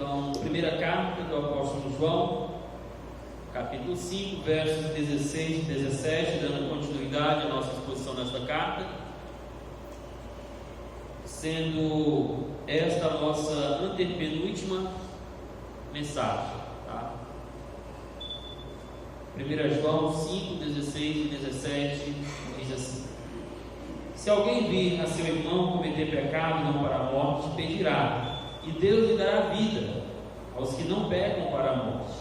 Então, primeira carta do apóstolo João, capítulo 5, versos 16 e 17, dando continuidade à nossa exposição nesta carta, sendo esta a nossa antepenúltima mensagem, tá? 1 João 5, 16 e 17 diz assim: se alguém vir a seu irmão cometer pecado e não para a morte, pedirá, e Deus lhe dará vida aos que não pecam para a morte.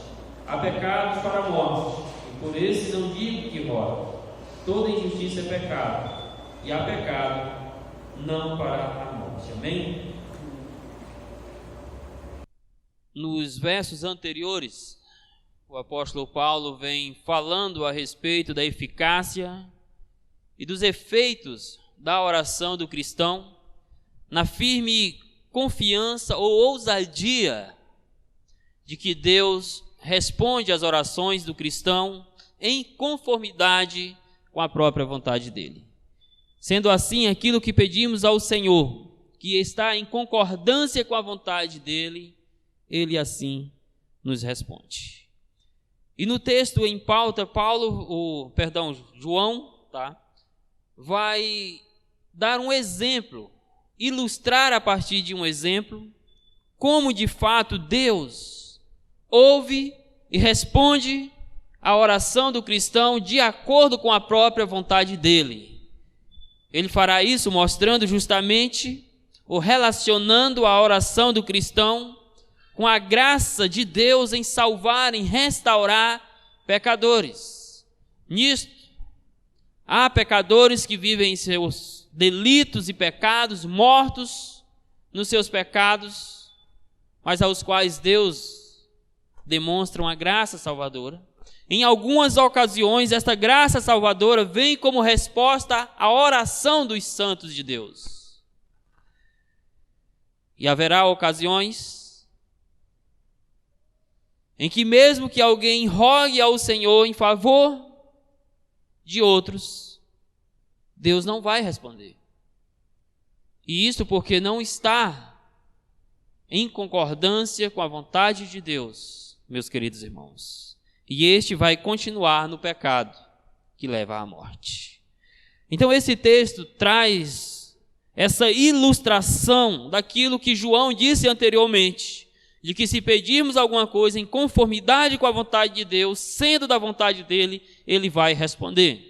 Há pecados para a morte, e por esse não digo que rogue. Toda injustiça é pecado, e há pecado não para a morte. Amém? Nos versos anteriores, o apóstolo Paulo vem falando a respeito da eficácia e dos efeitos da oração do cristão na firme confiança ou ousadia de que Deus responde às orações do cristão em conformidade com a própria vontade dele. Sendo assim, aquilo que pedimos ao Senhor, que está em concordância com a vontade dele, ele assim nos responde. E no texto em pauta, João, vai dar um exemplo, ilustrar a partir de um exemplo, como de fato Deus ouve e responde à oração do cristão de acordo com a própria vontade dele. Ele fará isso mostrando justamente, ou relacionando a oração do cristão com a graça de Deus em salvar, em restaurar pecadores. Nisto, há pecadores que vivem em seus delitos e pecados, mortos nos seus pecados, mas aos quais Deus demonstra uma graça salvadora. Em algumas ocasiões, esta graça salvadora vem como resposta à oração dos santos de Deus. E haverá ocasiões em que mesmo que alguém rogue ao Senhor em favor de outros, Deus não vai responder. E isso porque não está em concordância com a vontade de Deus, meus queridos irmãos. E este vai continuar no pecado que leva à morte. Então esse texto traz essa ilustração daquilo que João disse anteriormente, de que se pedirmos alguma coisa em conformidade com a vontade de Deus, sendo da vontade dele, ele vai responder.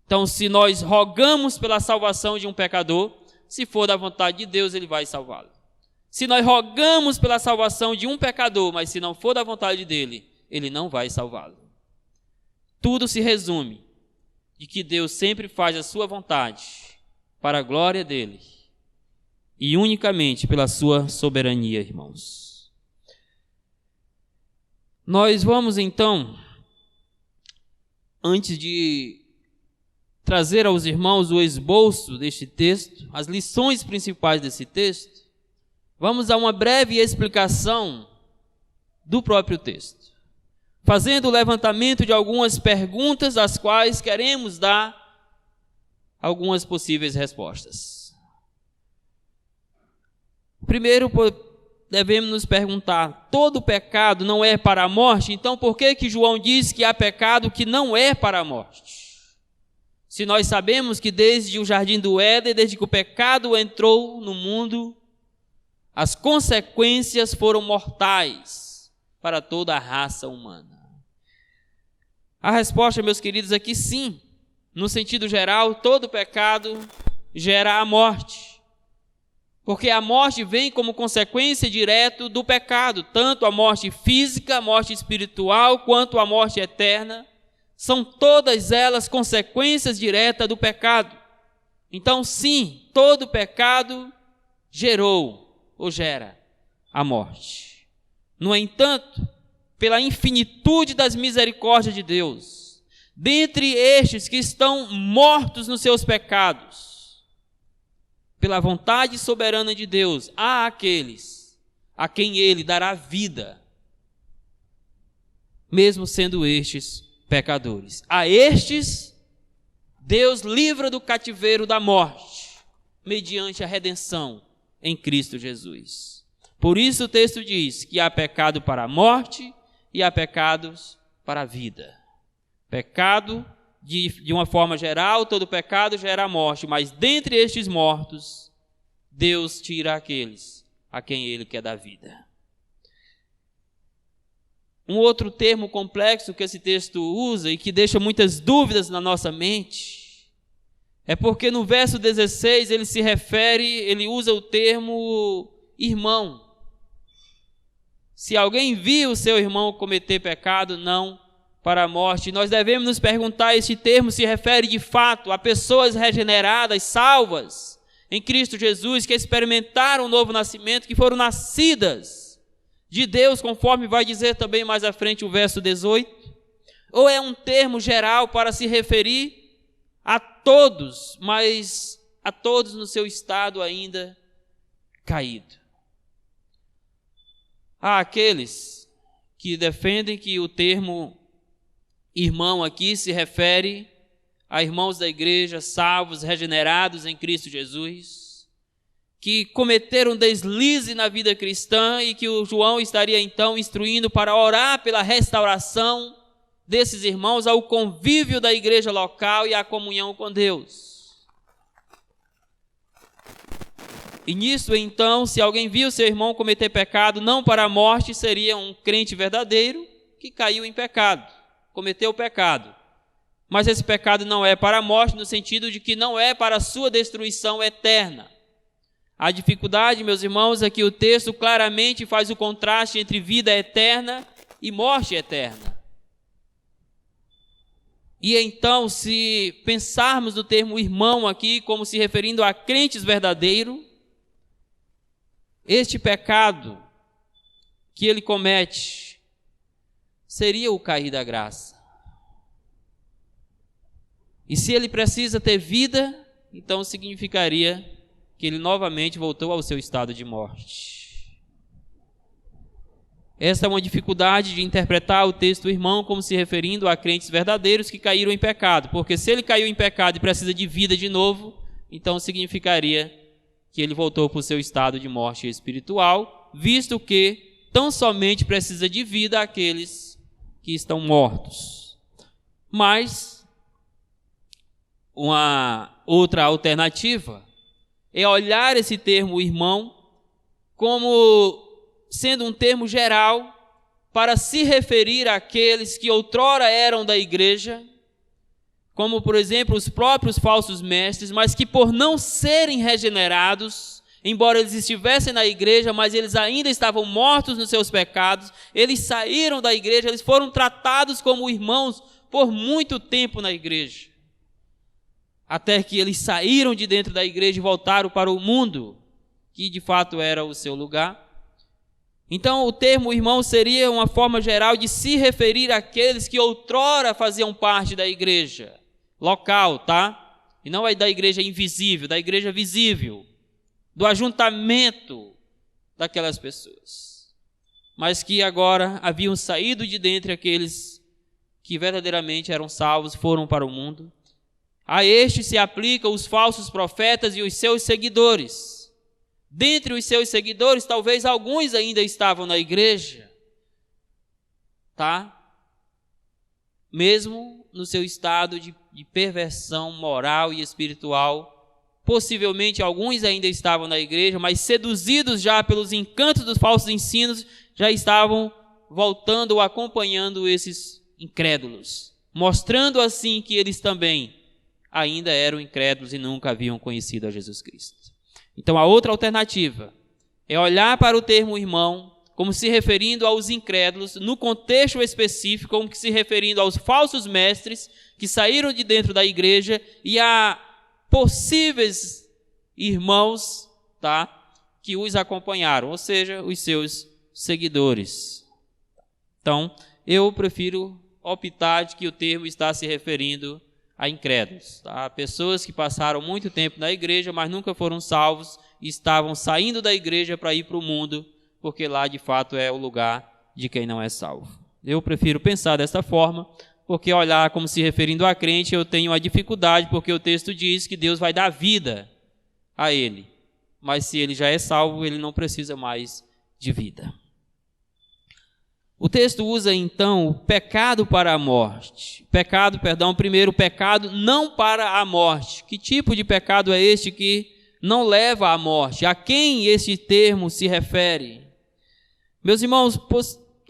Então, se nós rogamos pela salvação de um pecador, se for da vontade de Deus, ele vai salvá-lo. Se nós rogamos pela salvação de um pecador, mas se não for da vontade dele, ele não vai salvá-lo. Tudo se resume de que Deus sempre faz a sua vontade para a glória dele e unicamente pela sua soberania, irmãos. Nós vamos então, antes de trazer aos irmãos o esboço deste texto, as lições principais desse texto, vamos dar uma breve explicação do próprio texto, fazendo o levantamento de algumas perguntas às quais queremos dar algumas possíveis respostas. Primeiro, devemos nos perguntar: todo pecado não é para a morte? Então por que João diz que há pecado que não é para a morte? Se nós sabemos que desde o jardim do Éden, desde que o pecado entrou no mundo, as consequências foram mortais para toda a raça humana. A resposta, meus queridos, é que sim. No sentido geral, todo pecado gera a morte. Porque a morte vem como consequência direta do pecado. Tanto a morte física, a morte espiritual, quanto a morte eterna. São todas elas consequências diretas do pecado. Então, sim, todo pecado gerou ou gera a morte. No entanto, pela infinitude das misericórdias de Deus, dentre estes que estão mortos nos seus pecados, pela vontade soberana de Deus, há aqueles a quem Ele dará vida, mesmo sendo estes pecadores. A estes, Deus livra do cativeiro da morte, mediante a redenção em Cristo Jesus. Por isso o texto diz que há pecado para a morte e há pecados para a vida. Pecado, de uma forma geral, todo pecado gera a morte, mas dentre estes mortos, Deus tira aqueles a quem Ele quer dar vida. Um outro termo complexo que esse texto usa e que deixa muitas dúvidas na nossa mente, é porque no verso 16 ele usa o termo irmão. Se alguém viu o seu irmão cometer pecado, não para a morte. Nós devemos nos perguntar, este termo se refere de fato a pessoas regeneradas, salvas em Cristo Jesus, que experimentaram o novo nascimento, que foram nascidas de Deus, conforme vai dizer também mais à frente o verso 18? Ou é um termo geral para se referir a todos, mas a todos no seu estado ainda caído? Há aqueles que defendem que o termo irmão aqui se refere a irmãos da igreja, salvos, regenerados em Cristo Jesus, que cometeram deslize na vida cristã e que o João estaria então instruindo para orar pela restauração desses irmãos ao convívio da igreja local e à comunhão com Deus. E nisso, então, se alguém viu seu irmão cometer pecado, não para a morte, seria um crente verdadeiro que caiu em pecado, cometeu pecado. Mas esse pecado não é para a morte, no sentido de que não é para a sua destruição eterna. A dificuldade, meus irmãos, é que o texto claramente faz o contraste entre vida eterna e morte eterna. E então, se pensarmos no termo irmão aqui como se referindo a crentes verdadeiros, este pecado que ele comete seria o cair da graça. E se ele precisa ter vida, então significaria que ele novamente voltou ao seu estado de morte. Essa é uma dificuldade de interpretar o texto irmão como se referindo a crentes verdadeiros que caíram em pecado, porque se ele caiu em pecado e precisa de vida de novo, então significaria que ele voltou para o seu estado de morte espiritual, visto que tão somente precisa de vida aqueles que estão mortos. Mas uma outra alternativa é olhar esse termo irmão como sendo um termo geral para se referir àqueles que outrora eram da igreja, como, por exemplo, os próprios falsos mestres, mas que por não serem regenerados, embora eles estivessem na igreja, mas eles ainda estavam mortos nos seus pecados, eles saíram da igreja, eles foram tratados como irmãos por muito tempo na igreja, até que eles saíram de dentro da igreja e voltaram para o mundo, que de fato era o seu lugar. Então, o termo irmão seria uma forma geral de se referir àqueles que outrora faziam parte da igreja local, tá? E não é da igreja invisível, da igreja visível, do ajuntamento daquelas pessoas, mas que agora haviam saído de dentre aqueles que verdadeiramente eram salvos, foram para o mundo. A este se aplicam os falsos profetas e os seus seguidores. Dentre os seus seguidores, talvez alguns ainda estavam na igreja, tá? Mesmo no seu estado de perversão moral e espiritual, possivelmente alguns ainda estavam na igreja, mas seduzidos já pelos encantos dos falsos ensinos, já estavam voltando ou acompanhando esses incrédulos, mostrando assim que eles também ainda eram incrédulos e nunca haviam conhecido a Jesus Cristo. Então, a outra alternativa é olhar para o termo irmão como se referindo aos incrédulos, no contexto específico, como se referindo aos falsos mestres que saíram de dentro da igreja e a possíveis irmãos, tá, que os acompanharam, ou seja, os seus seguidores. Então, eu prefiro optar de que o termo está se referindo a incrédulos, tá? Pessoas que passaram muito tempo na igreja, mas nunca foram salvos e estavam saindo da igreja para ir para o mundo, porque lá de fato é o lugar de quem não é salvo. Eu prefiro pensar dessa forma, porque olhar como se referindo a crente, eu tenho uma dificuldade, porque o texto diz que Deus vai dar vida a ele, mas se ele já é salvo, ele não precisa mais de vida. O texto usa então o pecado para a morte. Primeiro, o pecado não para a morte. Que tipo de pecado é este que não leva à morte? A quem este termo se refere? Meus irmãos,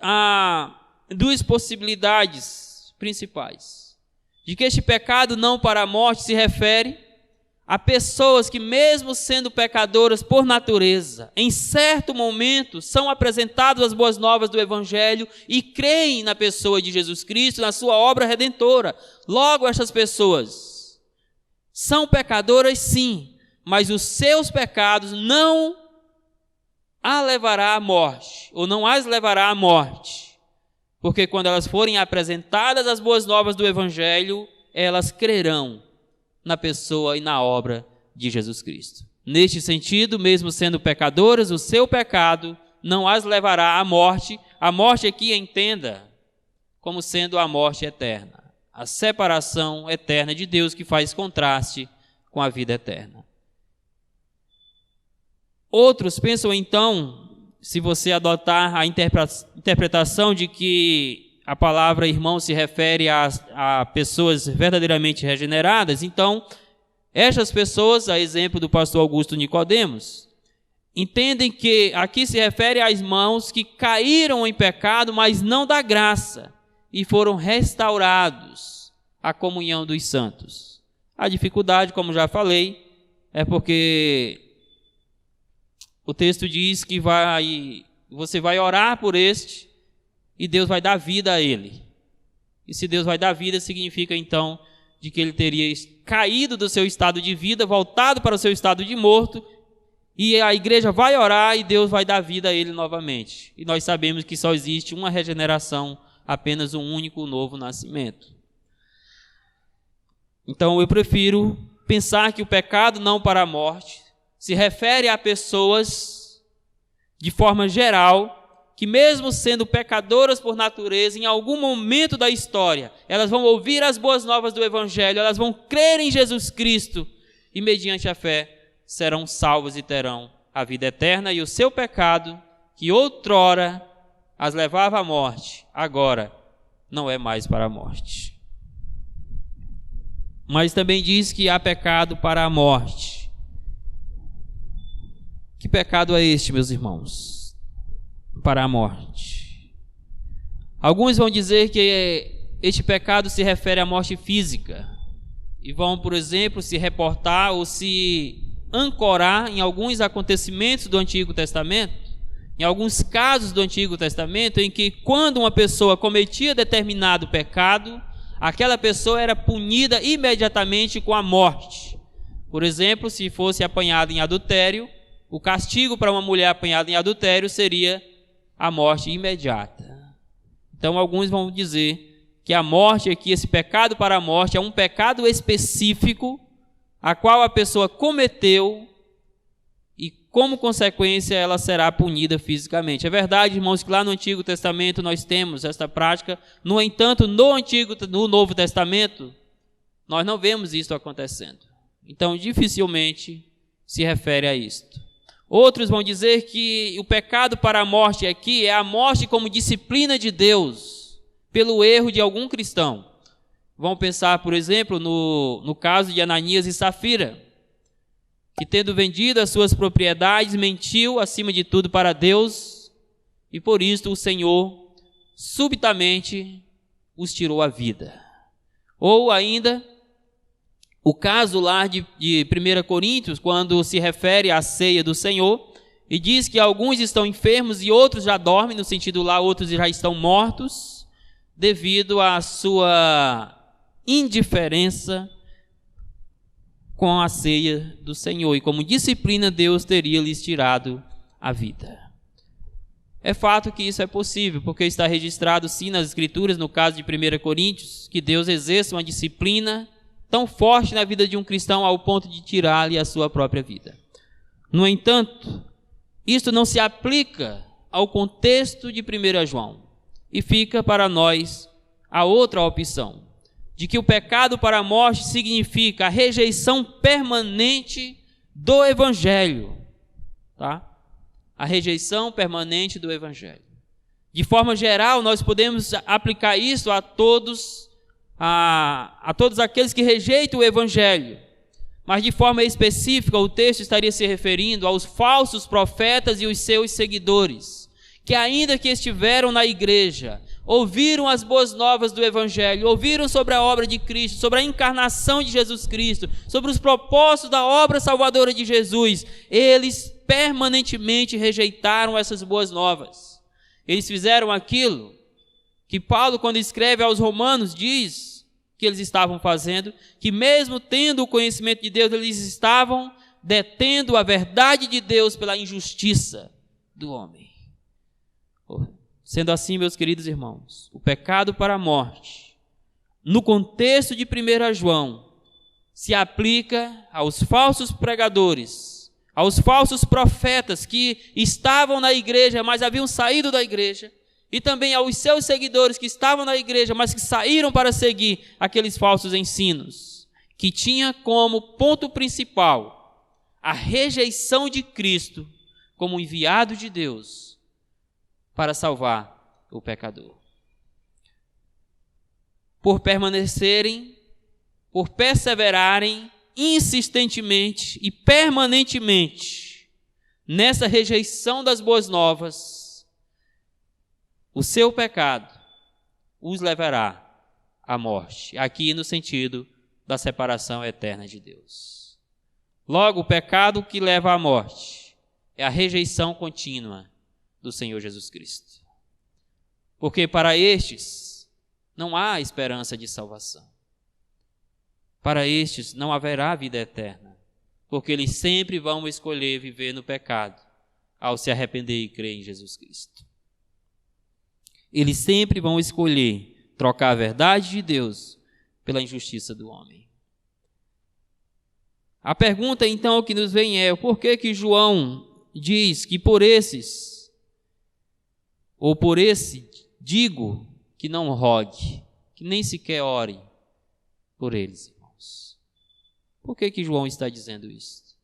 há duas possibilidades principais de que este pecado não para a morte se refere a pessoas que, mesmo sendo pecadoras por natureza, em certo momento são apresentadas as boas novas do Evangelho e creem na pessoa de Jesus Cristo, na sua obra redentora. Logo, estas pessoas são pecadoras, sim, mas os seus pecados não a levará à morte, ou não as levará à morte, porque quando elas forem apresentadas as boas novas do Evangelho, elas crerão na pessoa e na obra de Jesus Cristo. Neste sentido, mesmo sendo pecadoras, o seu pecado não as levará à morte. A morte aqui entenda como sendo a morte eterna, a separação eterna de Deus que faz contraste com a vida eterna. Outros pensam então, se você adotar a interpretação de que a palavra irmão se refere a pessoas verdadeiramente regeneradas, então, estas pessoas, a exemplo do pastor Augusto Nicodemos, entendem que aqui se refere a irmãos que caíram em pecado, mas não da graça, e foram restaurados à comunhão dos santos. A dificuldade, como já falei, é porque o texto diz que você vai orar por este, e Deus vai dar vida a ele. E se Deus vai dar vida, significa então de que ele teria caído do seu estado de vida, voltado para o seu estado de morto, e a igreja vai orar e Deus vai dar vida a ele novamente. E nós sabemos que só existe uma regeneração, apenas um único novo nascimento. Então eu prefiro pensar que o pecado não para a morte se refere a pessoas, de forma geral, que mesmo sendo pecadoras por natureza, em algum momento da história, elas vão ouvir as boas novas do Evangelho, elas vão crer em Jesus Cristo e, mediante a fé, serão salvas e terão a vida eterna, e o seu pecado, que outrora as levava à morte, agora não é mais para a morte. Mas também diz que há pecado para a morte. Que pecado é este, meus irmãos? Para a morte. Alguns vão dizer que este pecado se refere à morte física e vão, por exemplo, se reportar ou se ancorar em alguns acontecimentos do Antigo Testamento, em alguns casos do Antigo Testamento, em que quando uma pessoa cometia determinado pecado, aquela pessoa era punida imediatamente com a morte. Por exemplo, se fosse apanhada em adultério, o castigo para uma mulher apanhada em adultério seria a morte imediata. Então alguns vão dizer que a morte aqui, esse pecado para a morte, é um pecado específico a qual a pessoa cometeu e como consequência ela será punida fisicamente. É verdade, irmãos, que lá no Antigo Testamento nós temos esta prática. No entanto, no Novo Testamento nós não vemos isso acontecendo. Então dificilmente se refere a isto. Outros vão dizer que o pecado para a morte aqui é a morte como disciplina de Deus pelo erro de algum cristão. Vão pensar, por exemplo, no caso de Ananias e Safira, que tendo vendido as suas propriedades, mentiu acima de tudo para Deus, e por isso o Senhor subitamente os tirou a vida. Ou ainda o caso lá de 1 Coríntios, quando se refere à ceia do Senhor, e diz que alguns estão enfermos e outros já dormem, no sentido lá, outros já estão mortos, devido à sua indiferença com a ceia do Senhor. E como disciplina, Deus teria lhes tirado a vida. É fato que isso é possível, porque está registrado sim nas Escrituras, no caso de 1 Coríntios, que Deus exerce uma disciplina tão forte na vida de um cristão ao ponto de tirar-lhe a sua própria vida. No entanto, isto não se aplica ao contexto de 1 João, e fica para nós a outra opção, de que o pecado para a morte significa a rejeição permanente do Evangelho, tá? a rejeição permanente do Evangelho. De forma geral, nós podemos aplicar isso a todos aqueles que rejeitam o Evangelho. Mas de forma específica, o texto estaria se referindo aos falsos profetas e os seus seguidores, que ainda que estiveram na igreja, ouviram as boas novas do Evangelho, ouviram sobre a obra de Cristo, sobre a encarnação de Jesus Cristo, sobre os propósitos da obra salvadora de Jesus. Eles permanentemente rejeitaram essas boas novas. Eles fizeram aquilo que Paulo, quando escreve aos Romanos, diz que eles estavam fazendo, que mesmo tendo o conhecimento de Deus, eles estavam detendo a verdade de Deus pela injustiça do homem. Sendo assim, meus queridos irmãos, o pecado para a morte, no contexto de 1 João, se aplica aos falsos pregadores, aos falsos profetas que estavam na igreja, mas haviam saído da igreja, e também aos seus seguidores que estavam na igreja, mas que saíram para seguir aqueles falsos ensinos, que tinha como ponto principal a rejeição de Cristo como enviado de Deus para salvar o pecador. Por perseverarem insistentemente e permanentemente nessa rejeição das boas novas, o seu pecado os levará à morte, aqui no sentido da separação eterna de Deus. Logo, o pecado que leva à morte é a rejeição contínua do Senhor Jesus Cristo. Porque para estes não há esperança de salvação. Para estes não haverá vida eterna, porque eles sempre vão escolher viver no pecado ao se arrepender e crer em Jesus Cristo. Eles sempre vão escolher trocar a verdade de Deus pela injustiça do homem. A pergunta então que nos vem é: por que João diz que por esse digo que não rogue, que nem sequer ore por eles? Por que João está dizendo isso?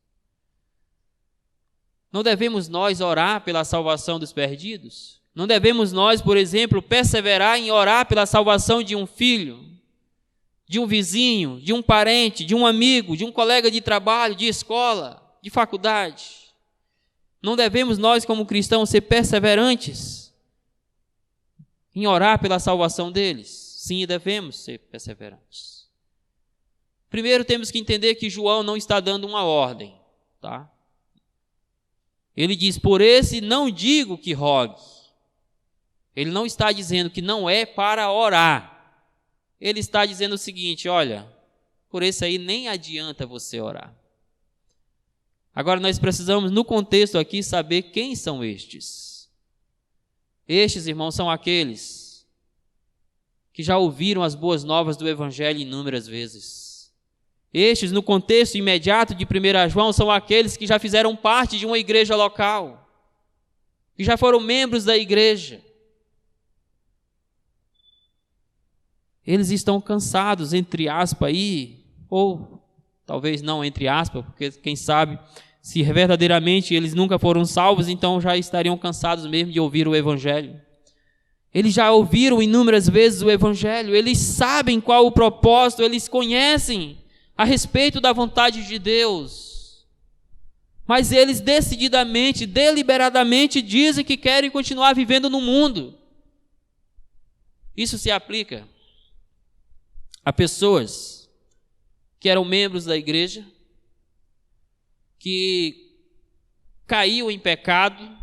Não devemos nós orar pela salvação dos perdidos? Não devemos nós, por exemplo, perseverar em orar pela salvação de um filho, de um vizinho, de um parente, de um amigo, de um colega de trabalho, de escola, de faculdade? Não devemos nós, como cristãos, ser perseverantes em orar pela salvação deles? Sim, devemos ser perseverantes. Primeiro temos que entender que João não está dando uma ordem, tá? Ele diz: por esse não digo que rogue. Ele não está dizendo que não é para orar. Ele está dizendo o seguinte: olha, por esse aí nem adianta você orar. Agora nós precisamos, no contexto aqui, saber quem são estes. Estes, irmãos, são aqueles que já ouviram as boas novas do Evangelho inúmeras vezes. Estes, no contexto imediato de 1 João, são aqueles que já fizeram parte de uma igreja local, que já foram membros da igreja. Eles estão cansados, entre aspas, aí, ou talvez não entre aspas, porque quem sabe, se verdadeiramente eles nunca foram salvos, então já estariam cansados mesmo de ouvir o Evangelho. Eles já ouviram inúmeras vezes o Evangelho, eles sabem qual o propósito, eles conhecem a respeito da vontade de Deus, mas eles decididamente, deliberadamente dizem que querem continuar vivendo no mundo. Isso se aplica a pessoas que eram membros da igreja, que caiu em pecado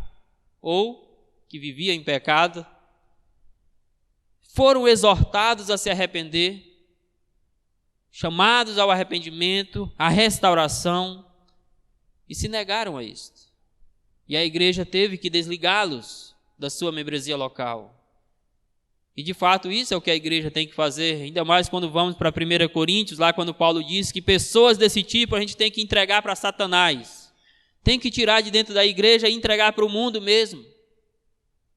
ou que vivia em pecado, foram exortados a se arrepender, chamados ao arrependimento, à restauração, e se negaram a isto. E a igreja teve que desligá-los da sua membresia local. E de fato isso é o que a igreja tem que fazer, ainda mais quando vamos para 1 Coríntios, lá quando Paulo diz que pessoas desse tipo a gente tem que entregar para Satanás. Tem que tirar de dentro da igreja e entregar para o mundo mesmo.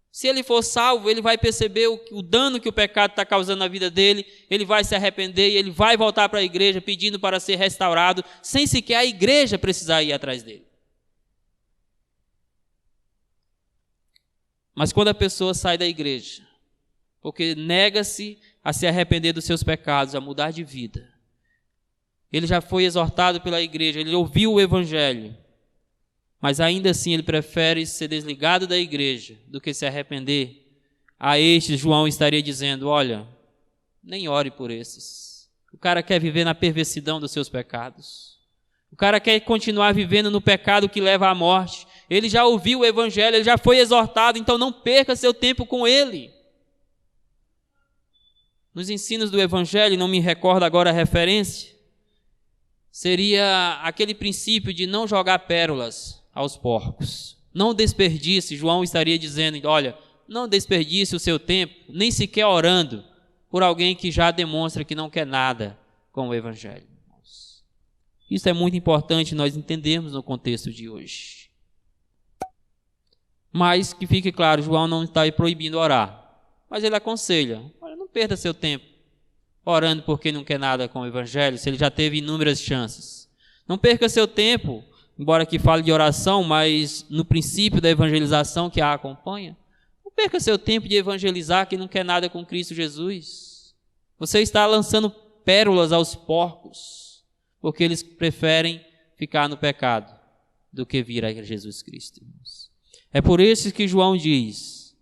Se ele for salvo, ele vai perceber o dano que o pecado está causando na vida dele, ele vai se arrepender e ele vai voltar para a igreja pedindo para ser restaurado, sem sequer a igreja precisar ir atrás dele. Mas quando a pessoa sai da igreja, porque nega-se a se arrepender dos seus pecados, a mudar de vida, ele já foi exortado pela igreja, ele ouviu o evangelho, mas ainda assim ele prefere ser desligado da igreja do que se arrepender. A estes, João estaria dizendo: olha, nem ore por esses. O cara quer viver na perversidão dos seus pecados. O cara quer continuar vivendo no pecado que leva à morte. Ele já ouviu o evangelho, ele já foi exortado, então não perca seu tempo com ele. Nos ensinos do evangelho, não me recordo agora a referência, seria aquele princípio de não jogar pérolas aos porcos. Não desperdice, João estaria dizendo: olha, não desperdice o seu tempo, nem sequer orando por alguém que já demonstra que não quer nada com o evangelho. Isso é muito importante nós entendermos no contexto de hoje. Mas que fique claro, João não está proibindo orar, mas ele aconselha: olha, não perda seu tempo orando porque não quer nada com o evangelho, se ele já teve inúmeras chances. Não perca seu tempo, embora que fale de oração, mas no princípio da evangelização que a acompanha, não perca seu tempo de evangelizar quem não quer nada com Cristo Jesus. Você está lançando pérolas aos porcos, porque eles preferem ficar no pecado do que vir a Jesus Cristo. É por isso que João diz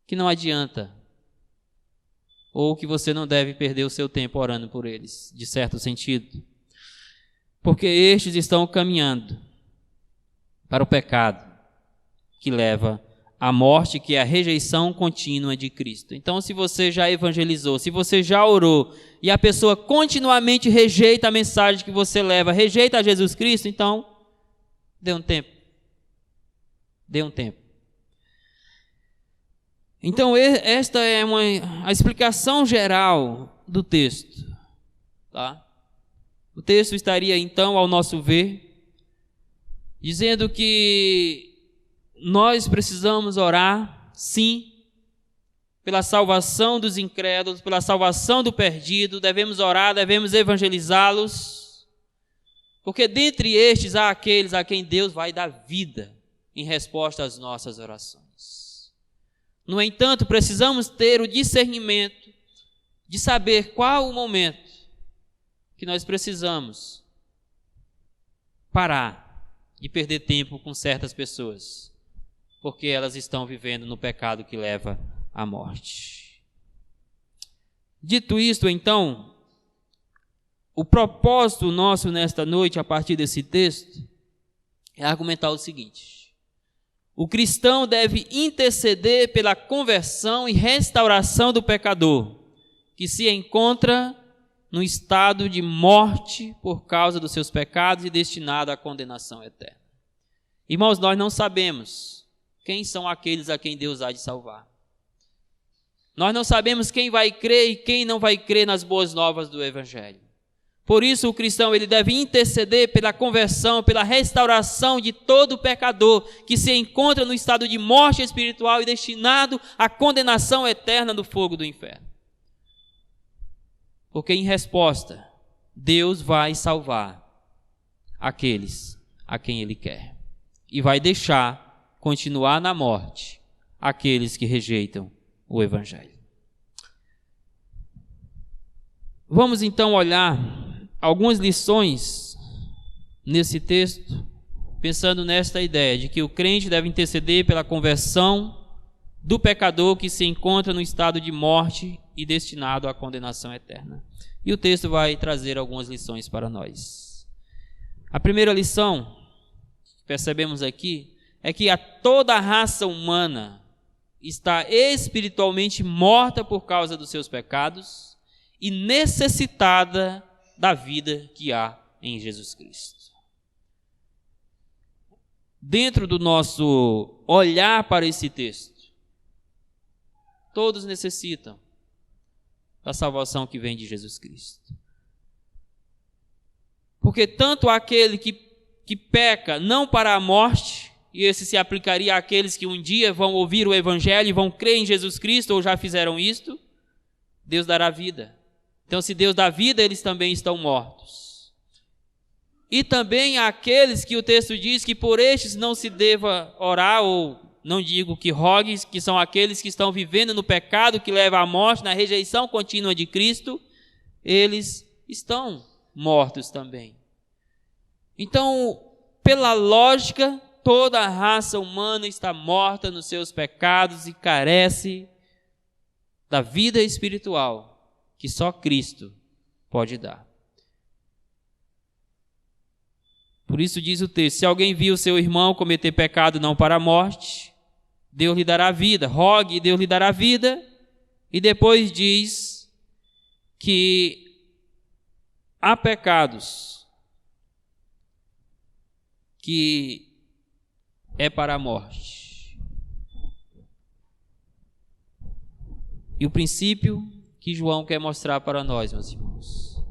que não adianta, ou que você não deve perder o seu tempo orando por eles, de certo sentido, porque estes estão caminhando para o pecado que leva à morte, que é a rejeição contínua de Cristo. Então, se você já evangelizou, se você já orou, e a pessoa continuamente rejeita a mensagem que você leva, rejeita a Jesus Cristo, então, dê um tempo. Dê um tempo. Então, esta é a explicação geral do texto. Tá? O texto estaria, então, ao nosso ver, dizendo que nós precisamos orar, sim, pela salvação dos incrédulos, pela salvação do perdido, devemos orar, devemos evangelizá-los, porque dentre estes há aqueles a quem Deus vai dar vida em resposta às nossas orações. No entanto, precisamos ter o discernimento de saber qual o momento que nós precisamos parar de perder tempo com certas pessoas, porque elas estão vivendo no pecado que leva à morte. Dito isto, então, o propósito nosso nesta noite, a partir desse texto, é argumentar o seguinte: o cristão deve interceder pela conversão e restauração do pecador, que se encontra no estado de morte por causa dos seus pecados e destinado à condenação eterna. Irmãos, nós não sabemos quem são aqueles a quem Deus há de salvar. Nós não sabemos quem vai crer e quem não vai crer nas boas novas do Evangelho. Por isso, o cristão ele deve interceder pela conversão, pela restauração de todo pecador que se encontra no estado de morte espiritual e destinado à condenação eterna do fogo do inferno. Porque, em resposta, Deus vai salvar aqueles a quem Ele quer e vai deixar continuar na morte aqueles que rejeitam o Evangelho. Vamos então olhar algumas lições nesse texto, pensando nesta ideia de que o crente deve interceder pela conversão do pecador que se encontra no estado de morte e destinado à condenação eterna. E o texto vai trazer algumas lições para nós. A primeira lição que percebemos aqui é que toda a raça humana está espiritualmente morta por causa dos seus pecados e necessitada da vida que há em Jesus Cristo. Dentro do nosso olhar para esse texto, todos necessitam da salvação que vem de Jesus Cristo. Porque tanto aquele que peca não para a morte, e esse se aplicaria àqueles que um dia vão ouvir o Evangelho e vão crer em Jesus Cristo ou já fizeram isto, Deus dará vida. Então, se Deus dá vida, eles também estão mortos. E também aqueles que o texto diz que por estes não se deva orar ou não digo que rogues, que são aqueles que estão vivendo no pecado que leva à morte, na rejeição contínua de Cristo, eles estão mortos também. Então, pela lógica, toda a raça humana está morta nos seus pecados e carece da vida espiritual que só Cristo pode dar. Por isso diz o texto: se alguém viu seu irmão cometer pecado não para a morte, Deus lhe dará vida. Rogue e Deus lhe dará vida. E depois diz que há pecados que é para a morte. E o princípio que João quer mostrar para nós, meus irmãos,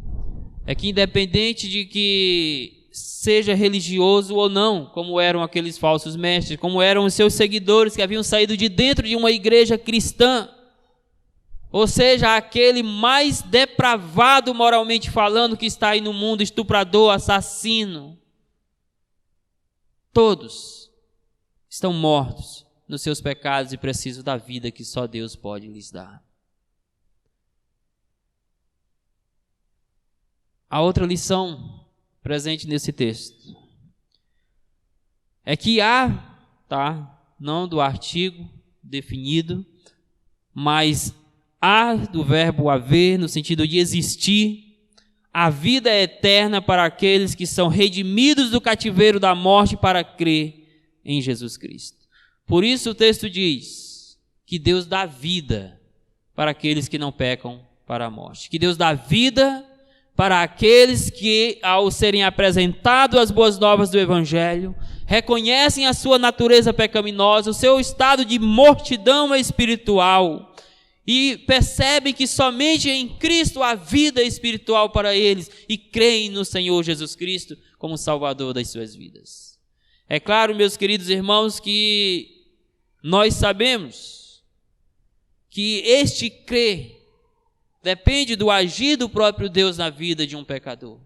é que independente de que seja religioso ou não, como eram aqueles falsos mestres, como eram os seus seguidores que haviam saído de dentro de uma igreja cristã, ou seja, aquele mais depravado moralmente falando que está aí no mundo, estuprador, assassino, todos estão mortos nos seus pecados e precisam da vida que só Deus pode lhes dar. A outra lição presente nesse texto é que não do artigo definido, mas há do verbo haver, no sentido de existir, a vida eterna para aqueles que são redimidos do cativeiro da morte para crer em Jesus Cristo. Por isso o texto diz que Deus dá vida para aqueles que não pecam para a morte, que Deus dá vida para aqueles que, ao serem apresentados as boas novas do Evangelho, reconhecem a sua natureza pecaminosa, o seu estado de mortidão espiritual, e percebem que somente em Cristo há vida espiritual para eles, e creem no Senhor Jesus Cristo como Salvador das suas vidas. É claro, meus queridos irmãos, que nós sabemos que este crer depende do agir do próprio Deus na vida de um pecador.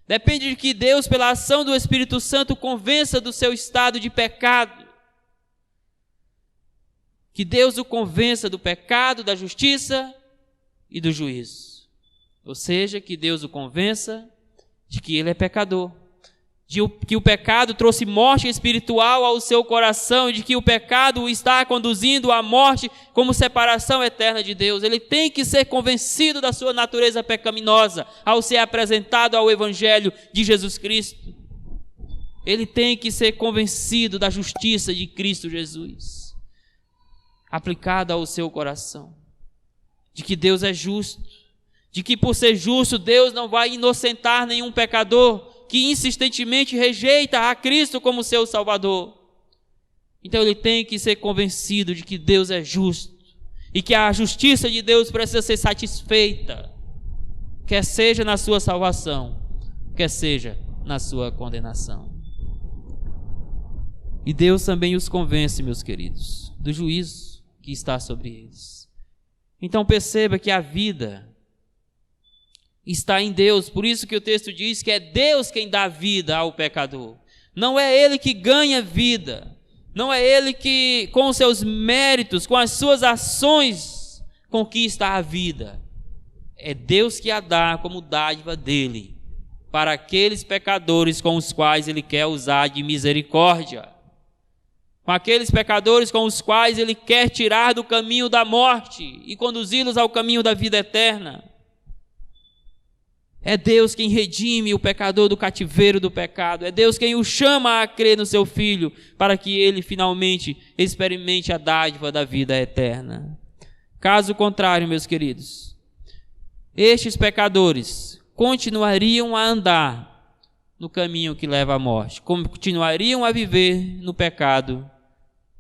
Depende de que Deus, pela ação do Espírito Santo, convença do seu estado de pecado. Que Deus o convença do pecado, da justiça e do juízo. Ou seja, que Deus o convença de que ele é pecador. De que o pecado trouxe morte espiritual ao seu coração, e de que o pecado o está conduzindo à morte como separação eterna de Deus. Ele tem que ser convencido da sua natureza pecaminosa ao ser apresentado ao Evangelho de Jesus Cristo. Ele tem que ser convencido da justiça de Cristo Jesus, aplicada ao seu coração, de que Deus é justo, de que por ser justo Deus não vai inocentar nenhum pecador que insistentemente rejeita a Cristo como seu Salvador. Então ele tem que ser convencido de que Deus é justo e que a justiça de Deus precisa ser satisfeita, quer seja na sua salvação, quer seja na sua condenação. E Deus também os convence, meus queridos, do juízo que está sobre eles. Então perceba que a vida está em Deus. Por isso que o texto diz que é Deus quem dá vida ao pecador. Não é ele que ganha vida. Não é ele que, com os seus méritos, com as suas ações, conquista a vida. É Deus que a dá como dádiva dele, para aqueles pecadores com os quais ele quer usar de misericórdia. Com aqueles pecadores com os quais ele quer tirar do caminho da morte e conduzi-los ao caminho da vida eterna. É Deus quem redime o pecador do cativeiro do pecado. É Deus quem o chama a crer no seu Filho, para que ele finalmente experimente a dádiva da vida eterna. Caso contrário, meus queridos, estes pecadores continuariam a andar no caminho que leva à morte, continuariam a viver no pecado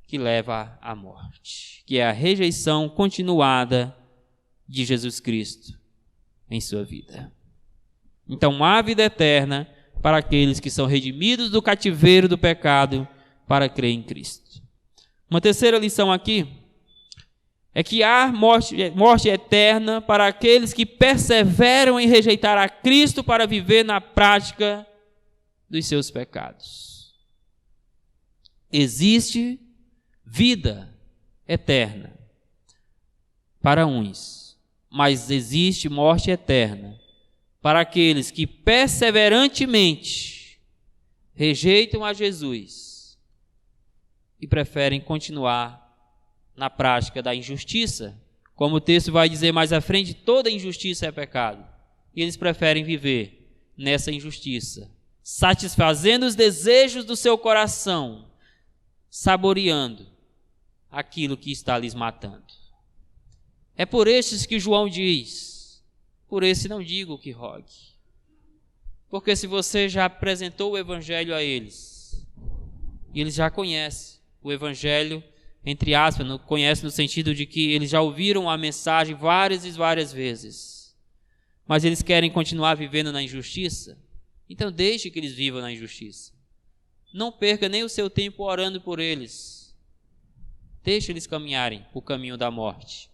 que leva à morte, que é a rejeição continuada de Jesus Cristo em sua vida. Então há vida eterna para aqueles que são redimidos do cativeiro do pecado para crer em Cristo. Uma terceira lição aqui é que há morte eterna para aqueles que perseveram em rejeitar a Cristo para viver na prática dos seus pecados. Existe vida eterna para uns, mas existe morte eterna para aqueles que perseverantemente rejeitam a Jesus e preferem continuar na prática da injustiça. Como o texto vai dizer mais à frente, toda injustiça é pecado. E eles preferem viver nessa injustiça, satisfazendo os desejos do seu coração, saboreando aquilo que está lhes matando. É por estes que João diz: por esse não digo que rogue. Porque se você já apresentou o evangelho a eles, e eles já conhecem o evangelho, entre aspas, não conhecem no sentido de que eles já ouviram a mensagem várias e várias vezes, mas eles querem continuar vivendo na injustiça, então deixe que eles vivam na injustiça. Não perca nem o seu tempo orando por eles. Deixe eles caminharem o caminho da morte,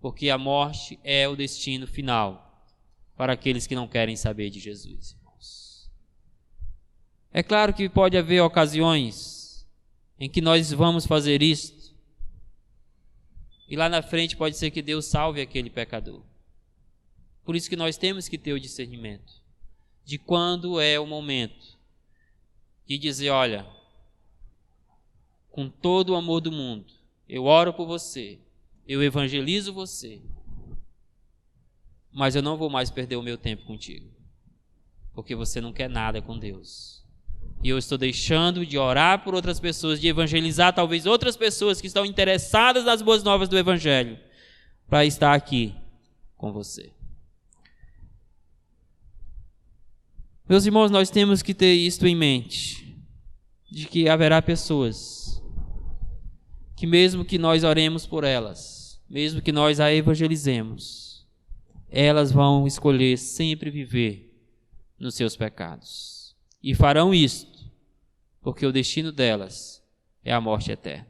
porque a morte é o destino final para aqueles que não querem saber de Jesus, irmãos. É claro que pode haver ocasiões em que nós vamos fazer isto, e lá na frente pode ser que Deus salve aquele pecador. Por isso que nós temos que ter o discernimento de quando é o momento de dizer: olha, com todo o amor do mundo, eu oro por você, eu evangelizo você, mas eu não vou mais perder o meu tempo contigo, porque você não quer nada com Deus. E eu estou deixando de orar por outras pessoas, de evangelizar talvez outras pessoas que estão interessadas nas boas novas do Evangelho, para estar aqui com você. Meus irmãos, nós temos que ter isto em mente, de que haverá pessoas que mesmo que nós oremos por elas, mesmo que nós a evangelizemos, elas vão escolher sempre viver nos seus pecados. E farão isto porque o destino delas é a morte eterna.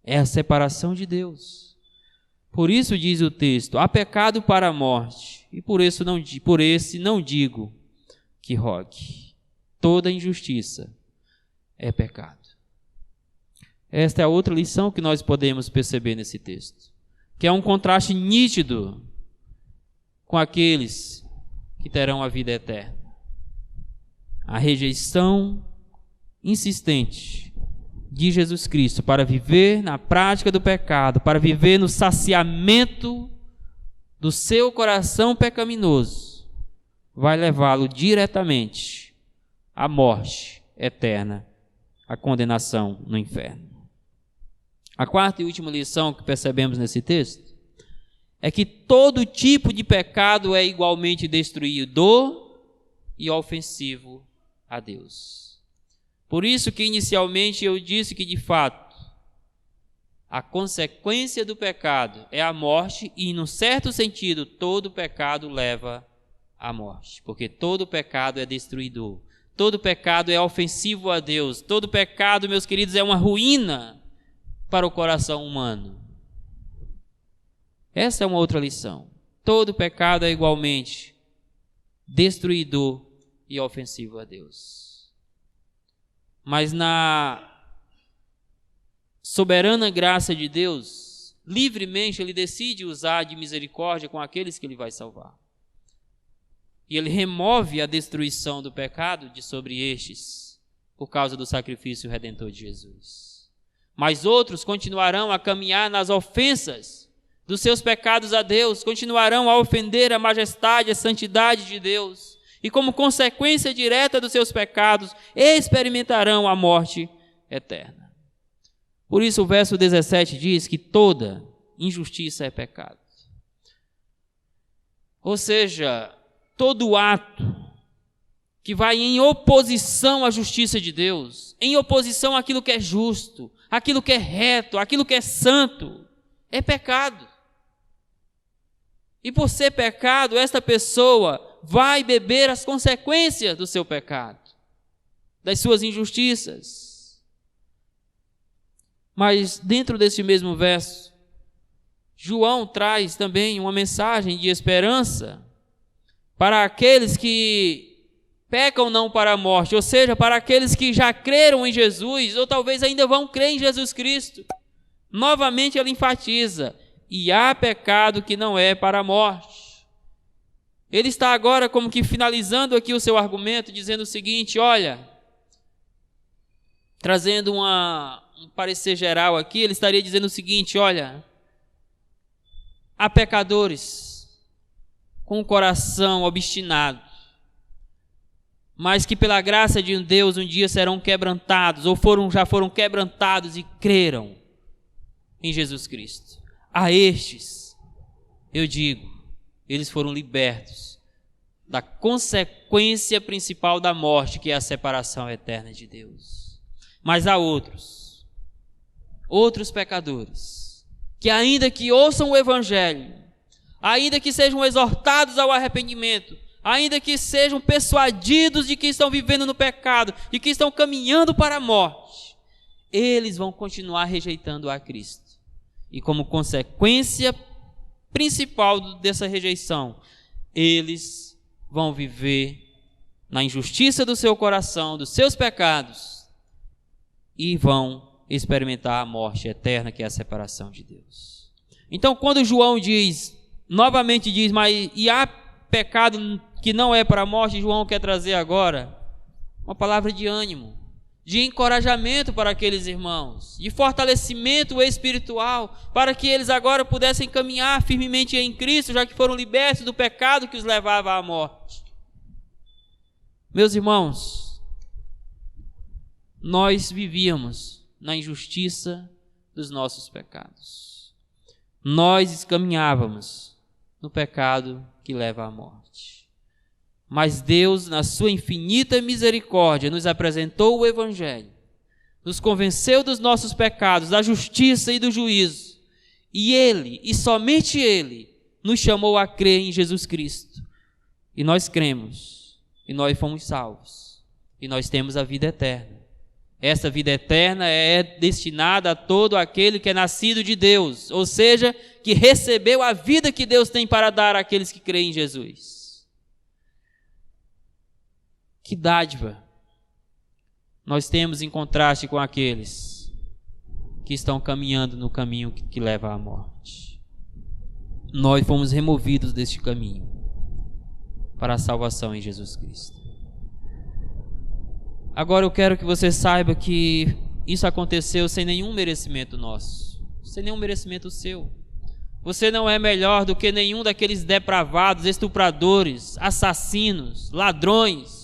É a separação de Deus. Por isso diz o texto: há pecado para a morte, e por esse não digo que rogue. Toda injustiça é pecado. Esta é a outra lição que nós podemos perceber nesse texto, que é um contraste nítido com aqueles que terão a vida eterna. A rejeição insistente de Jesus Cristo para viver na prática do pecado, para viver no saciamento do seu coração pecaminoso, vai levá-lo diretamente à morte eterna, à condenação no inferno. A quarta e última lição que percebemos nesse texto é que todo tipo de pecado é igualmente destruidor e ofensivo a Deus. Por isso que inicialmente eu disse que de fato a consequência do pecado é a morte, e num certo sentido todo pecado leva à morte, porque todo pecado é destruidor, todo pecado é ofensivo a Deus, todo pecado, meus queridos, é uma ruína para o coração humano. Essa é uma outra lição. Todo pecado é igualmente destruidor e ofensivo a Deus. Mas na soberana graça de Deus, livremente Ele decide usar de misericórdia com aqueles que Ele vai salvar. E Ele remove a destruição do pecado de sobre estes, por causa do sacrifício redentor de Jesus. Mas outros continuarão a caminhar nas ofensas dos seus pecados a Deus, continuarão a ofender a majestade, a santidade de Deus, e como consequência direta dos seus pecados, experimentarão a morte eterna. Por isso o verso 17 diz que toda injustiça é pecado. Ou seja, todo ato que vai em oposição à justiça de Deus, em oposição àquilo que é justo, àquilo que é reto, àquilo que é santo, é pecado. E por ser pecado, esta pessoa vai beber as consequências do seu pecado, das suas injustiças. Mas dentro desse mesmo verso, João traz também uma mensagem de esperança para aqueles que pecam não para a morte, ou seja, para aqueles que já creram em Jesus, ou talvez ainda vão crer em Jesus Cristo, Novamente ele enfatiza: e há pecado que não é para a morte. Ele está agora como que finalizando aqui o seu argumento, dizendo o seguinte: olha, trazendo um parecer geral aqui, ele estaria dizendo o seguinte: olha, há pecadores com o coração obstinado, mas que pela graça de Deus um dia serão quebrantados, ou já foram quebrantados e creram em Jesus Cristo. A estes, eu digo, eles foram libertos da consequência principal da morte, que é a separação eterna de Deus. Mas há outros pecadores, que ainda que ouçam o Evangelho, ainda que sejam exortados ao arrependimento, ainda que sejam persuadidos de que estão vivendo no pecado e que estão caminhando para a morte, eles vão continuar rejeitando a Cristo. E como consequência principal dessa rejeição, eles vão viver na injustiça do seu coração, dos seus pecados, e vão experimentar a morte eterna, que é a separação de Deus. Então, quando João novamente diz, mas e há pecado que não é para a morte, João quer trazer agora uma palavra de ânimo, de encorajamento para aqueles irmãos, de fortalecimento espiritual, para que eles agora pudessem caminhar firmemente em Cristo, já que foram libertos do pecado que os levava à morte. Meus irmãos, nós vivíamos na injustiça dos nossos pecados. Nós caminhávamos no pecado que leva à morte. Mas Deus, na sua infinita misericórdia, nos apresentou o Evangelho, nos convenceu dos nossos pecados, da justiça e do juízo. E Ele, e somente Ele, nos chamou a crer em Jesus Cristo. E nós cremos, e nós fomos salvos, e nós temos a vida eterna. Essa vida eterna é destinada a todo aquele que é nascido de Deus, ou seja, que recebeu a vida que Deus tem para dar àqueles que creem em Jesus. Que dádiva nós temos em contraste com aqueles que estão caminhando no caminho que leva à morte. Nós fomos removidos deste caminho para a salvação em Jesus Cristo. Agora eu quero que você saiba que isso aconteceu sem nenhum merecimento nosso, sem nenhum merecimento seu. Você não é melhor do que nenhum daqueles depravados, estupradores, assassinos, ladrões,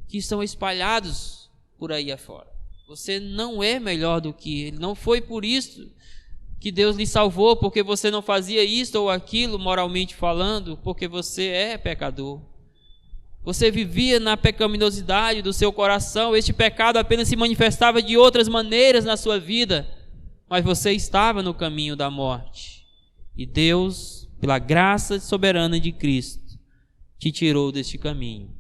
que estão espalhados por aí afora. Você não é melhor do que ele. Não foi por isso que Deus lhe salvou, porque você não fazia isto ou aquilo, moralmente falando, porque você é pecador. Você vivia na pecaminosidade do seu coração. Este pecado apenas se manifestava de outras maneiras na sua vida, mas você estava no caminho da morte. E Deus, pela graça soberana de Cristo, te tirou deste caminho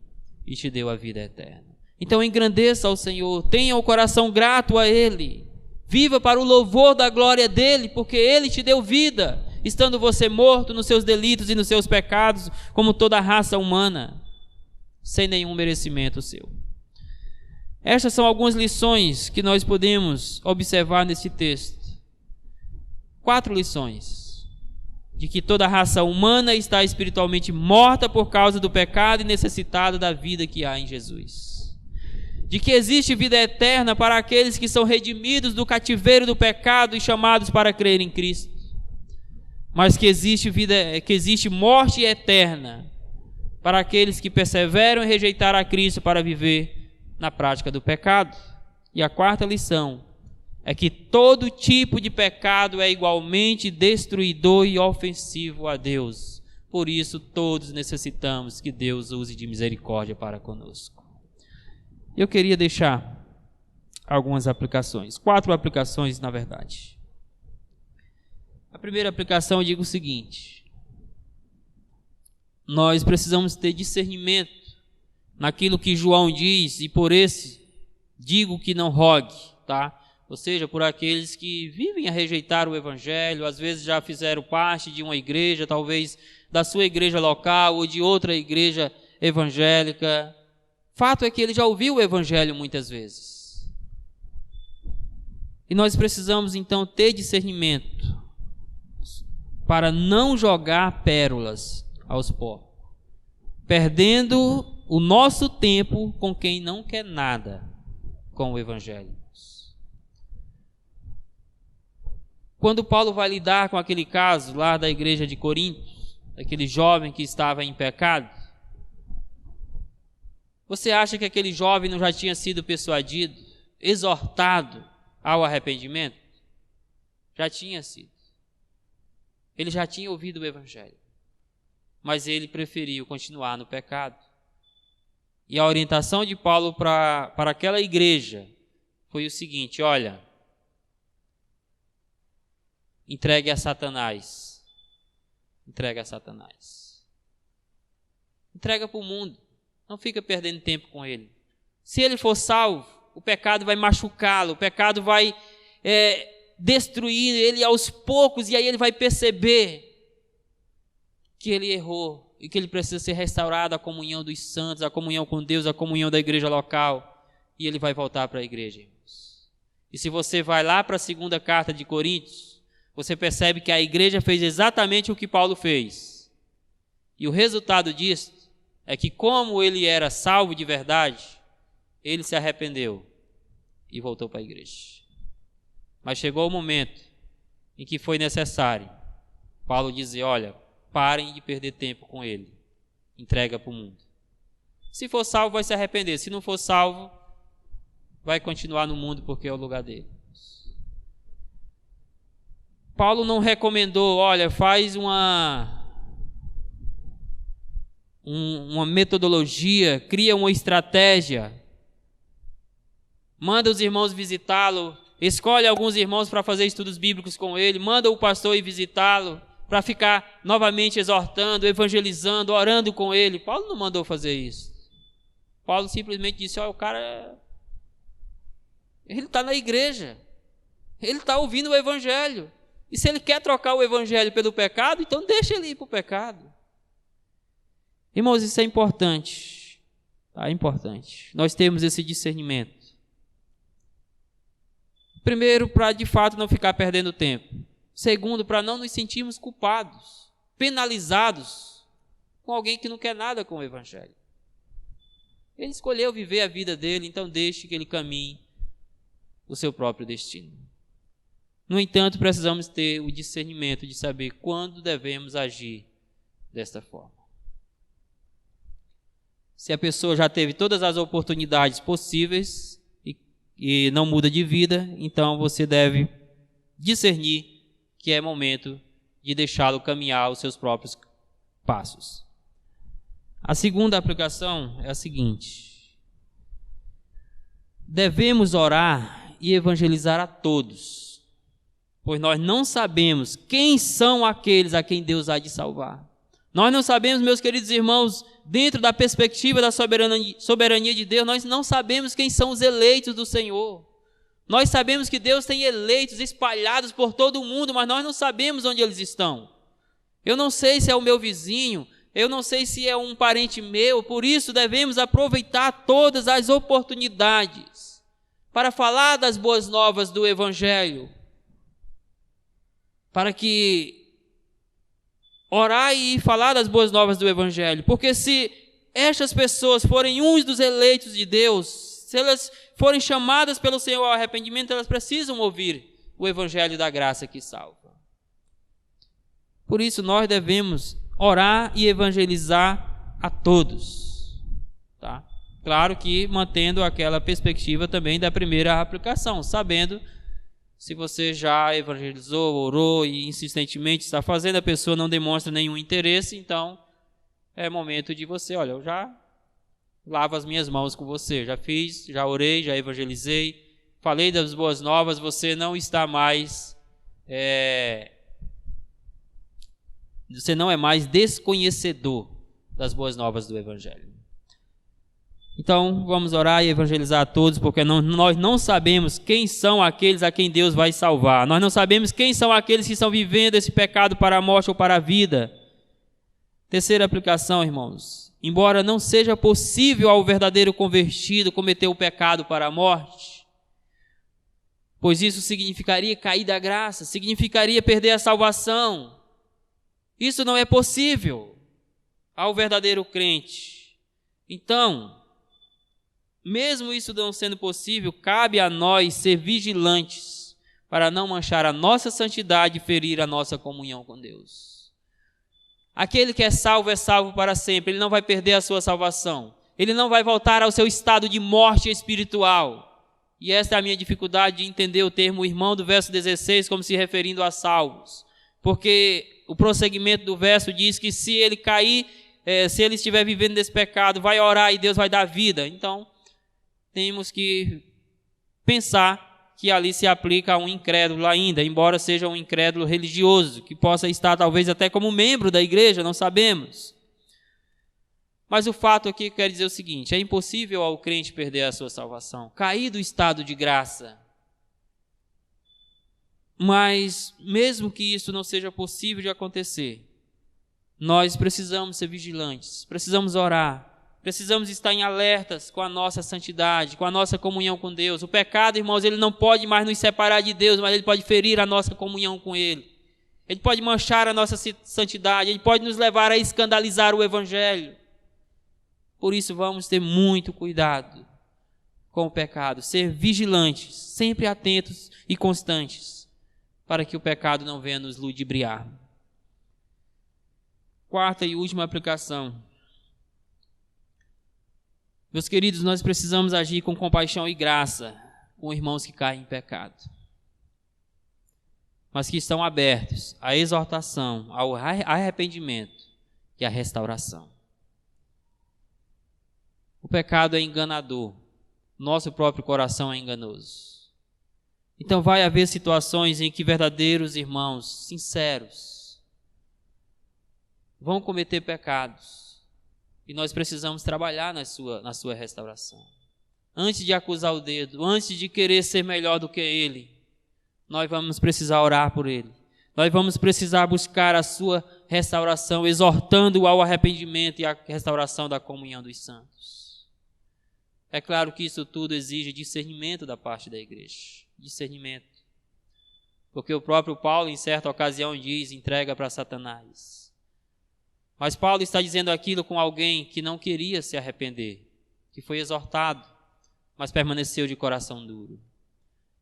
e te deu a vida eterna. Então engrandeça ao Senhor, tenha o coração grato a Ele, viva para o louvor da glória dEle, porque Ele te deu vida, estando você morto nos seus delitos e nos seus pecados, como toda a raça humana, sem nenhum merecimento seu. Estas são algumas lições que nós podemos observar nesse texto. 4 lições. De que toda a raça humana está espiritualmente morta por causa do pecado e necessitada da vida que há em Jesus. De que existe vida eterna para aqueles que são redimidos do cativeiro do pecado e chamados para crer em Cristo. Mas que existe morte eterna para aqueles que perseveram em rejeitar a Cristo para viver na prática do pecado. E a 4ª lição é que todo tipo de pecado é igualmente destruidor e ofensivo a Deus. Por isso, todos necessitamos que Deus use de misericórdia para conosco. Eu queria deixar algumas aplicações, 4 aplicações, na verdade. A primeira aplicação, eu digo o seguinte: nós precisamos ter discernimento naquilo que João diz, e por esse digo que não rogue, tá? Ou seja, por aqueles que vivem a rejeitar o Evangelho, às vezes já fizeram parte de uma igreja, talvez da sua igreja local ou de outra igreja evangélica. Fato é que ele já ouviu o Evangelho muitas vezes. E nós precisamos então ter discernimento para não jogar pérolas aos porcos, perdendo o nosso tempo com quem não quer nada com o Evangelho. Quando Paulo vai lidar com aquele caso lá da igreja de Corinto, aquele jovem que estava em pecado, você acha que aquele jovem não já tinha sido persuadido, exortado ao arrependimento? Já tinha sido. Ele já tinha ouvido o Evangelho, mas ele preferiu continuar no pecado. E a orientação de Paulo para aquela igreja foi o seguinte: olha, entregue a Satanás. Entrega a Satanás. Entrega para o mundo. Não fica perdendo tempo com ele. Se ele for salvo, o pecado vai machucá-lo, o pecado vai destruir ele aos poucos, e aí ele vai perceber que ele errou e que ele precisa ser restaurado à comunhão dos santos, à comunhão com Deus, à comunhão da igreja local, e ele vai voltar para a igreja, irmãos. E se você vai lá para a segunda carta de Coríntios, você percebe que a igreja fez exatamente o que Paulo fez. E o resultado disso é que, como ele era salvo de verdade, ele se arrependeu e voltou para a igreja. Mas chegou o momento em que foi necessário Paulo dizer: olha, parem de perder tempo com ele, entrega para o mundo. Se for salvo, vai se arrepender. Se não for salvo, vai continuar no mundo, porque é o lugar dele. Paulo não recomendou: olha, faz uma metodologia, cria uma estratégia, manda os irmãos visitá-lo, escolhe alguns irmãos para fazer estudos bíblicos com ele, manda o pastor ir visitá-lo, para ficar novamente exortando, evangelizando, orando com ele. Paulo não mandou fazer isso. Paulo simplesmente disse: olha, o cara, ele está na igreja, ele está ouvindo o evangelho, e se ele quer trocar o evangelho pelo pecado, então deixa ele ir para o pecado. Irmãos, isso é importante, tá? É importante nós temos esse discernimento. Primeiro, para de fato não ficar perdendo tempo. Segundo, para não nos sentirmos culpados, penalizados com alguém que não quer nada com o evangelho. Ele escolheu viver a vida dele, então deixe que ele caminhe o seu próprio destino. No entanto, precisamos ter o discernimento de saber quando devemos agir desta forma. Se a pessoa já teve todas as oportunidades possíveis e não muda de vida, então você deve discernir que é momento de deixá-lo caminhar os seus próprios passos. A segunda aplicação é a seguinte: devemos orar e evangelizar a todos, pois nós não sabemos quem são aqueles a quem Deus há de salvar. Nós não sabemos, meus queridos irmãos, dentro da perspectiva da soberania de Deus, nós não sabemos quem são os eleitos do Senhor. Nós sabemos que Deus tem eleitos espalhados por todo o mundo, mas nós não sabemos onde eles estão. Eu não sei se é o meu vizinho, eu não sei se é um parente meu, por isso devemos aproveitar todas as oportunidades para falar das boas novas do Evangelho, para que orar e falar das boas novas do Evangelho, porque se estas pessoas forem uns dos eleitos de Deus, se elas forem chamadas pelo Senhor ao arrependimento, elas precisam ouvir o Evangelho da graça que salva. Por isso nós devemos orar e evangelizar a todos, tá? Claro que mantendo aquela perspectiva também da primeira aplicação, sabendo se você já evangelizou, orou e insistentemente está fazendo, a pessoa não demonstra nenhum interesse, então é momento de você: olha, eu já lavo as minhas mãos com você, já fiz, já orei, já evangelizei, falei das boas novas, você não está mais, você não é mais desconhecedor das boas novas do Evangelho. Então, vamos orar e evangelizar a todos, porque nós não sabemos quem são aqueles a quem Deus vai salvar. Nós não sabemos quem são aqueles que estão vivendo esse pecado para a morte ou para a vida. Terceira aplicação, irmãos. Embora não seja possível ao verdadeiro convertido cometer o pecado para a morte, pois isso significaria cair da graça, significaria perder a salvação. Isso não é possível ao verdadeiro crente. Então, mesmo isso não sendo possível, cabe a nós ser vigilantes para não manchar a nossa santidade e ferir a nossa comunhão com Deus. Aquele que é salvo para sempre, ele não vai perder a sua salvação, ele não vai voltar ao seu estado de morte espiritual. E esta é a minha dificuldade de entender o termo irmão do verso 16 como se referindo a salvos, porque o prosseguimento do verso diz que se ele cair, se ele estiver vivendo desse pecado, vai orar e Deus vai dar vida. Então, temos que pensar que ali se aplica a um incrédulo ainda, embora seja um incrédulo religioso, que possa estar talvez até como membro da igreja, não sabemos. Mas o fato aqui quer dizer o seguinte: é impossível ao crente perder a sua salvação, cair do estado de graça. Mas, mesmo que isso não seja possível de acontecer, nós precisamos ser vigilantes, precisamos orar, precisamos estar em alertas com a nossa santidade, com a nossa comunhão com Deus. O pecado, irmãos, ele não pode mais nos separar de Deus, mas ele pode ferir a nossa comunhão com Ele. Ele pode manchar a nossa santidade, ele pode nos levar a escandalizar o Evangelho. Por isso, vamos ter muito cuidado com o pecado, ser vigilantes, sempre atentos e constantes, para que o pecado não venha nos ludibriar. Quarta e última aplicação. Meus queridos, nós precisamos agir com compaixão e graça com irmãos que caem em pecado, mas que estão abertos à exortação, ao arrependimento e à restauração. O pecado é enganador, nosso próprio coração é enganoso. Então vai haver situações em que verdadeiros irmãos, sinceros, vão cometer pecados, e nós precisamos trabalhar na sua restauração. Antes de acusar o dedo, antes de querer ser melhor do que ele, nós vamos precisar orar por ele. Nós vamos precisar buscar a sua restauração, exortando-o ao arrependimento e à restauração da comunhão dos santos. É claro que isso tudo exige discernimento da parte da igreja. Discernimento. Porque o próprio Paulo, em certa ocasião, diz: entrega para Satanás. Mas Paulo está dizendo aquilo com alguém que não queria se arrepender, que foi exortado, mas permaneceu de coração duro.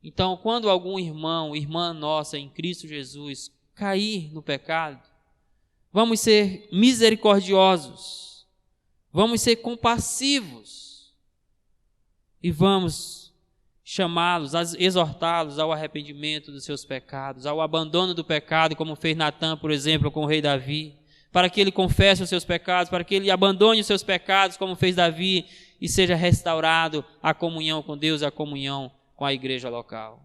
Então, quando algum irmão, irmã nossa em Cristo Jesus cair no pecado, vamos ser misericordiosos, vamos ser compassivos e vamos chamá-los, exortá-los ao arrependimento dos seus pecados, ao abandono do pecado, como fez Natã, por exemplo, com o rei Davi, para que ele confesse os seus pecados, para que ele abandone os seus pecados, como fez Davi, e seja restaurado a comunhão com Deus, a comunhão com a igreja local.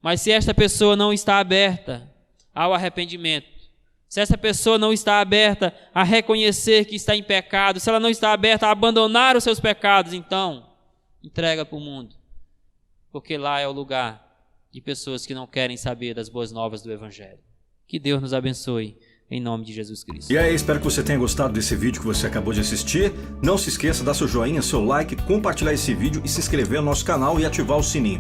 Mas se esta pessoa não está aberta ao arrependimento, se essa pessoa não está aberta a reconhecer que está em pecado, se ela não está aberta a abandonar os seus pecados, então entrega para o mundo, porque lá é o lugar de pessoas que não querem saber das boas novas do Evangelho. Que Deus nos abençoe, em nome de Jesus Cristo. E aí, espero que você tenha gostado desse vídeo que você acabou de assistir. Não se esqueça de dar seu joinha, seu like, compartilhar esse vídeo e se inscrever no nosso canal e ativar o sininho.